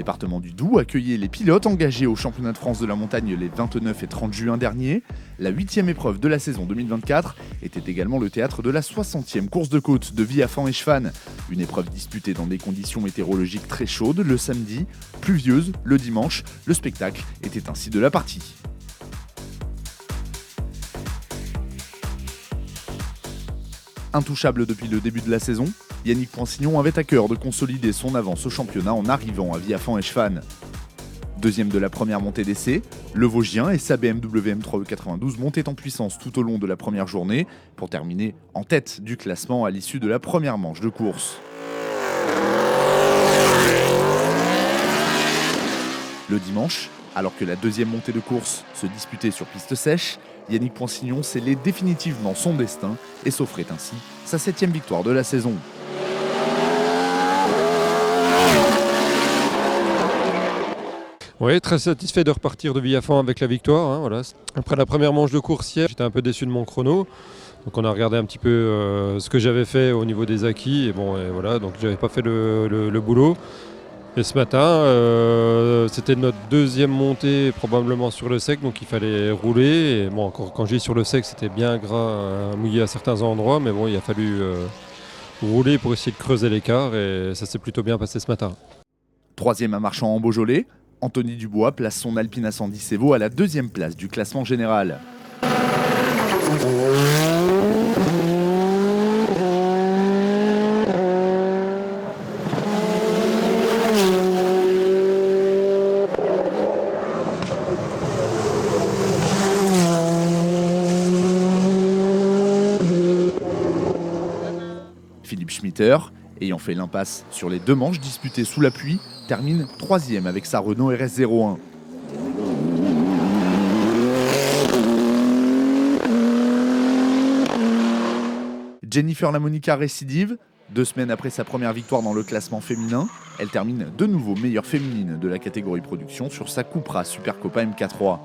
département du Doubs accueillait les pilotes engagés au championnat de France de la montagne les 29 et 30 juin dernier. La 8e épreuve de la saison 2024 était également le théâtre de la 60e course de côte de Viafan-Echevannes. Une épreuve disputée dans des conditions météorologiques très chaudes le samedi, pluvieuse le dimanche. Le spectacle était ainsi de la partie. Intouchable depuis le début de la saison, Yannick Poinsignon avait à cœur de consolider son avance au championnat en arrivant à Viafan-Echevannes. Deuxième de la première montée d'essai, le Vosgien et sa BMW M3 E92 montaient en puissance tout au long de la première journée pour terminer en tête du classement à l'issue de la première manche de course. Le dimanche, alors que la deuxième montée de course se disputait sur piste sèche, Yannick Poinsignon scellait définitivement son destin et s'offrait ainsi sa 7e victoire de la saison. Oui, très satisfait de repartir de Viafan avec la victoire. Voilà. Après la première manche de course hier, j'étais un peu déçu de mon chrono. Donc on a regardé un petit peu ce que j'avais fait au niveau des acquis. Et voilà, donc j'avais pas fait le boulot. Et ce matin, c'était notre deuxième montée probablement sur le sec, donc il fallait rouler. Et quand je dis sur le sec, c'était bien gras, mouillé à certains endroits, mais il a fallu rouler pour essayer de creuser l'écart et ça s'est plutôt bien passé ce matin. Troisième à Marchand en Beaujolais, Anthony Dubois place son Alpine A110 Evo à la 2e place du classement général. Philippe Schmitter, ayant fait l'impasse sur les 2 manches disputées sous la pluie, termine 3e avec sa Renault RS01. Jennifer Lamonica récidive. 2 semaines après sa première victoire dans le classement féminin, elle termine de nouveau meilleure féminine de la catégorie production sur sa Cupra Supercopa MK3.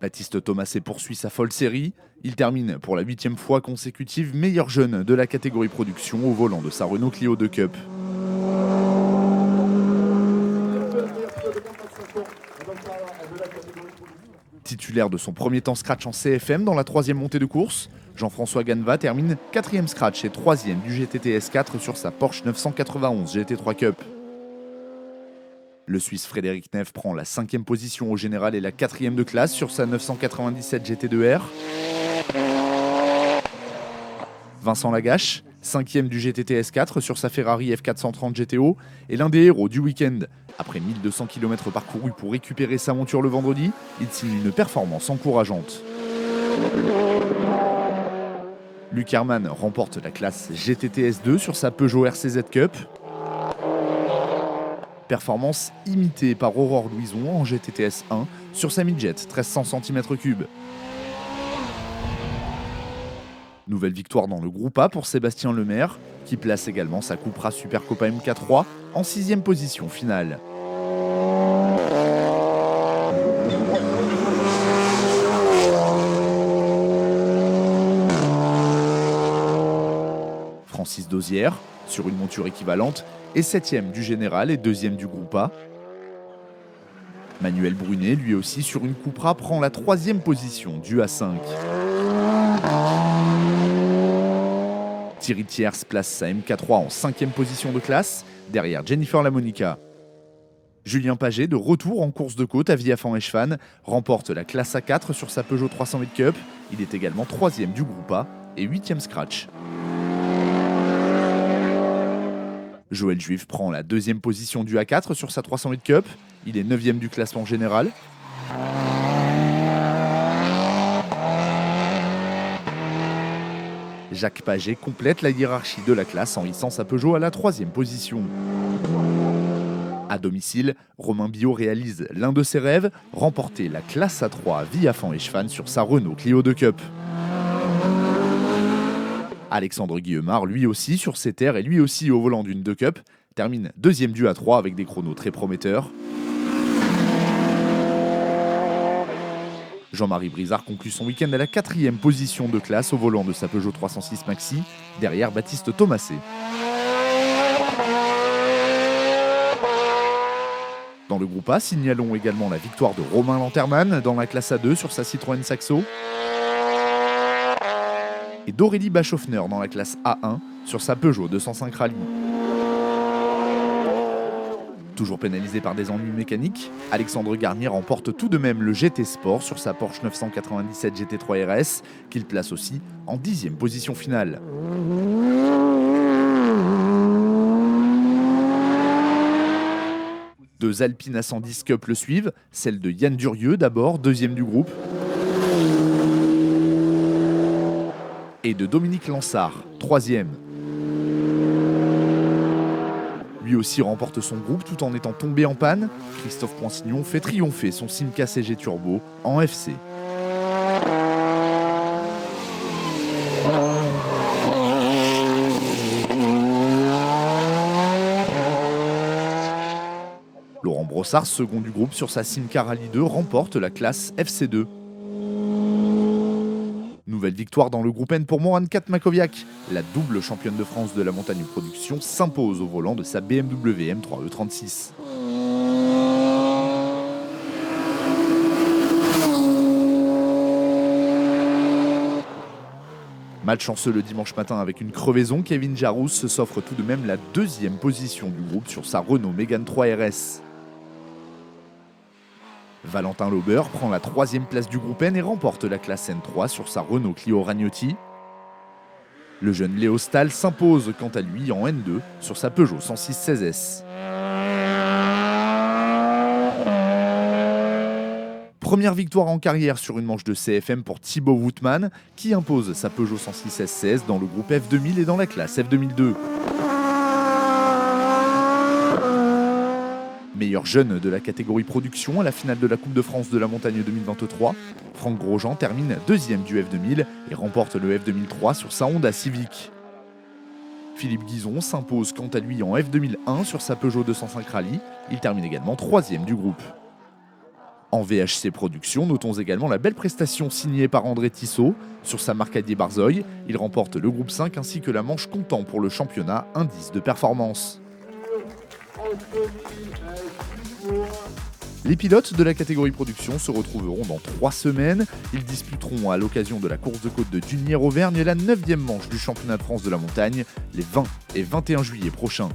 Baptiste Thomaset poursuit sa folle série. Il termine pour la 8e fois consécutive meilleur jeune de la catégorie production au volant de sa Renault Clio 2 Cup. Titulaire de son premier temps scratch en CFM dans la 3e montée de course, Jean-François Ganeva termine 4e scratch et 3e du GTT S4 sur sa Porsche 991 GT3 Cup. Le Suisse Frédéric Neff prend la 5e position au général et la 4e de classe sur sa 997 GT2R. Vincent Lagache, 5e du GTT S4 sur sa Ferrari F430 GTO, est l'un des héros du week-end. Après 1200 km parcourus pour récupérer sa monture le vendredi, il signe une performance encourageante. Luc Hermann remporte la classe GTT S2 sur sa Peugeot RCZ Cup. Performance imitée par Aurore Louison en GTT S1 sur sa Midjet 1300 cm3. Nouvelle victoire dans le groupe A pour Sébastien Lemaire, qui place également sa Cupra Supercopa MK3 en 6e position finale. Francis Dozière, sur une monture équivalente, est 7e du général et 2e du groupe A. Manuel Brunet, lui aussi sur une Cupra, prend la 3e position du A5. Thierry Thiers place sa MK3 en 5e position de classe, derrière Jennifer Lamonica. Julien Paget, de retour en course de côte à Viafan-Echevannes, remporte la classe A4 sur sa Peugeot 308 Cup. Il est également 3e du groupe A et 8e scratch. Joël Juif prend la 2e position du A4 sur sa 308 Cup. Il est 9e du classement général. Jacques Paget complète la hiérarchie de la classe en hissant sa Peugeot à la 3e position. À domicile, Romain Biot réalise l'un de ses rêves, remporter la classe A3 à Viafan-Echevannes sur sa Renault Clio 2 Cup. Alexandre Guillemard, lui aussi sur ses terres et lui aussi au volant d'une 2 Cup, termine 2e du A3 avec des chronos très prometteurs. Jean-Marie Brizard conclut son week-end à la 4e position de classe au volant de sa Peugeot 306 Maxi, derrière Baptiste Thomasset. Dans le groupe A, signalons également la victoire de Romain Lanterman dans la classe A2 sur sa Citroën Saxo et d'Aurélie Bachhoffner dans la classe A1 sur sa Peugeot 205 Rallye. Toujours pénalisé par des ennuis mécaniques, Alexandre Garnier remporte tout de même le GT Sport sur sa Porsche 997 GT3 RS, qu'il place aussi en 10e position finale. Deux Alpine A110 Cup le suivent, celle de Yann Durieux d'abord, 2e du groupe, et de Dominique Lansard, 3e. Lui aussi remporte son groupe tout en étant tombé en panne. Christophe Poinsignon fait triompher son Simca CG Turbo en FC. Laurent Brossard, second du groupe sur sa Simca Rallye 2, remporte la classe FC2. Nouvelle victoire dans le groupe N pour Morane Makoviak. La double championne de France de la montagne production s'impose au volant de sa BMW M3 E36. Malchanceux le dimanche matin avec une crevaison, Kevin Jarousse s'offre tout de même la 2e position du groupe sur sa Renault Mégane 3 RS. Valentin Lauber prend la 3e place du groupe N et remporte la classe N3 sur sa Renault Clio Ragnotti. Le jeune Léo Stahl s'impose quant à lui en N2 sur sa Peugeot 106 16S. Première victoire en carrière sur une manche de CFM pour Thibaut Woutman, qui impose sa Peugeot 106 16 dans le groupe F2000 et dans la classe F2002. Meilleur jeune de la catégorie production à la finale de la Coupe de France de la montagne 2023, Franck Grosjean termine 2e du F2000 et remporte le F2003 sur sa Honda Civic. Philippe Guizon s'impose quant à lui en F2001 sur sa Peugeot 205 Rallye, il termine également 3e du groupe. En VHC Production, notons également la belle prestation signée par André Tissot sur sa Marcadier Barzoil, il remporte le groupe 5 ainsi que la manche comptant pour le championnat indice de performance. Les pilotes de la catégorie production se retrouveront dans 3 semaines. Ils disputeront à l'occasion de la course de côte de Dunière-Auvergne la 9e manche du championnat de France de la montagne les 20 et 21 juillet prochains.